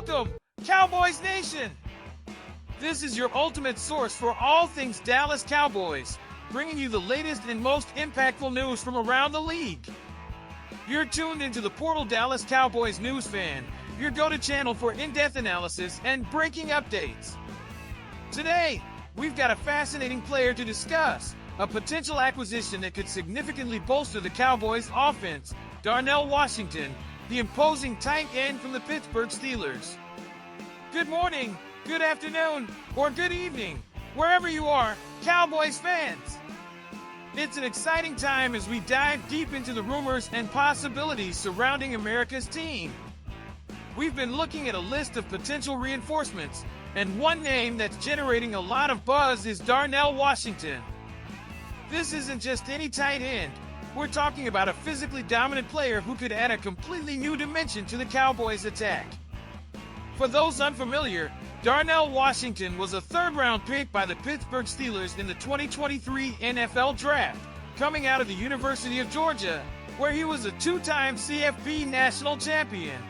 Welcome, Cowboys Nation! This is your ultimate source for all things Dallas Cowboys, bringing you the latest and most impactful news from around the league. You're tuned into the Portal Dallas Cowboys News Fan, your go-to channel for in-depth analysis and breaking updates. Today, we've got a fascinating player to discuss, a potential acquisition that could significantly bolster the Cowboys' offense, Darnell Washington, the imposing tight end from the Pittsburgh Steelers. Good morning, good afternoon, or good evening, wherever you are, Cowboys fans. It's an exciting time as we dive deep into the rumors and possibilities surrounding America's team. We've been looking at a list of potential reinforcements, and one name that's generating a lot of buzz is Darnell Washington. This isn't just any tight end. We're talking about a physically dominant player who could add a completely new dimension to the Cowboys' attack. For those unfamiliar, Darnell Washington was a third-round pick by the Pittsburgh Steelers in the 2023 NFL Draft, coming out of the University of Georgia, where he was a two-time CFP national champion.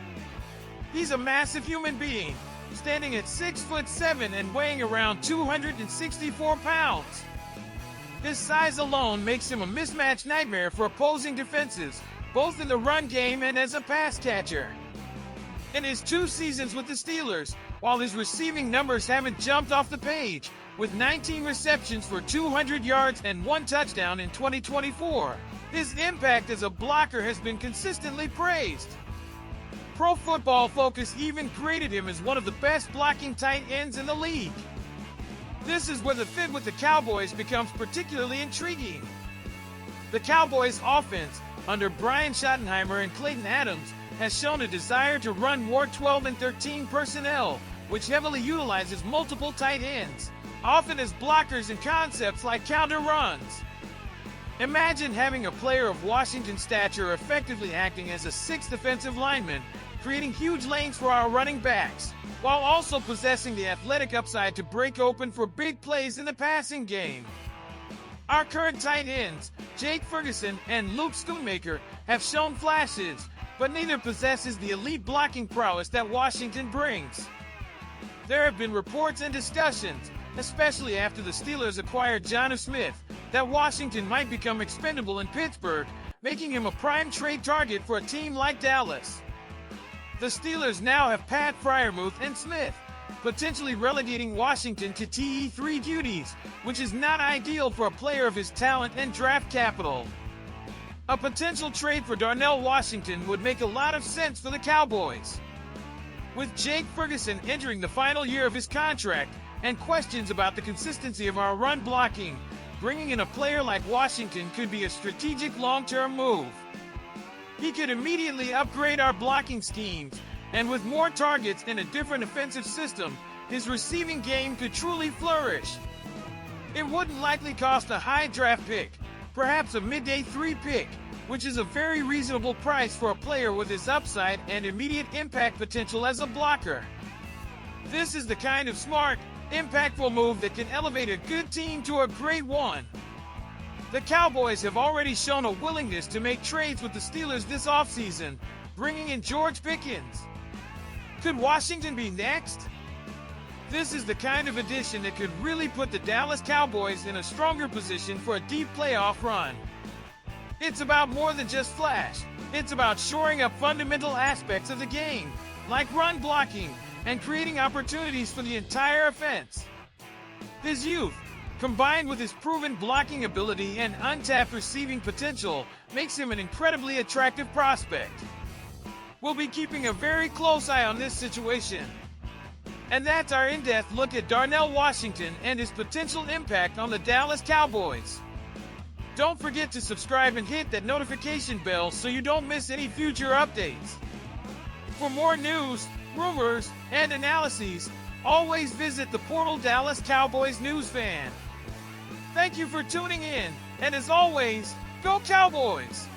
He's a massive human being, standing at 6'7" and weighing around 264 pounds. This size alone makes him a mismatch nightmare for opposing defenses, both in the run game and as a pass catcher. In his 2 seasons with the Steelers, while his receiving numbers haven't jumped off the page, with 19 receptions for 200 yards and 1 touchdown in 2024, his impact as a blocker has been consistently praised. Pro Football Focus even graded him as one of the best blocking tight ends in the league. This is where the fit with the Cowboys becomes particularly intriguing. The Cowboys' offense, under Brian Schottenheimer and Clayton Adams, has shown a desire to run more 12 and 13 personnel, which heavily utilizes multiple tight ends, often as blockers in concepts like counter runs. Imagine having a player of Washington's stature effectively acting as a 6th defensive lineman, creating huge lanes for our running backs, while also possessing the athletic upside to break open for big plays in the passing game. Our current tight ends, Jake Ferguson and Luke Schoonmaker, have shown flashes, but neither possesses the elite blocking prowess that Washington brings. There have been reports and discussions, especially after the Steelers acquired Jonnu Smith, that Washington might become expendable in Pittsburgh, making him a prime trade target for a team like Dallas. The Steelers now have Pat Freiermuth and Smith, potentially relegating Washington to TE3 duties, which is not ideal for a player of his talent and draft capital. A potential trade for Darnell Washington would make a lot of sense for the Cowboys. With Jake Ferguson entering the final year of his contract and questions about the consistency of our run blocking, bringing in a player like Washington could be a strategic long-term move. He could immediately upgrade our blocking schemes, and with more targets and a different offensive system, his receiving game could truly flourish. It wouldn't likely cost a high draft pick, perhaps a mid-day 3 pick, which is a very reasonable price for a player with his upside and immediate impact potential as a blocker. This is the kind of smart, impactful move that can elevate a good team to a great one. The Cowboys have already shown a willingness to make trades with the Steelers this offseason, bringing in George Pickens. Could Washington be next? This is the kind of addition that could really put the Dallas Cowboys in a stronger position for a deep playoff run. It's about more than just flash. It's about shoring up fundamental aspects of the game, like run blocking, and creating opportunities for the entire offense. His youth, combined with his proven blocking ability and untapped receiving potential, makes him an incredibly attractive prospect. We'll be keeping a very close eye on this situation. And that's our in-depth look at Darnell Washington and his potential impact on the Dallas Cowboys. Don't forget to subscribe and hit that notification bell so you don't miss any future updates. For more news, rumors, and analyses, always visit the Portal Dallas Cowboys News Fan. Thank you for tuning in, and as always, go Cowboys!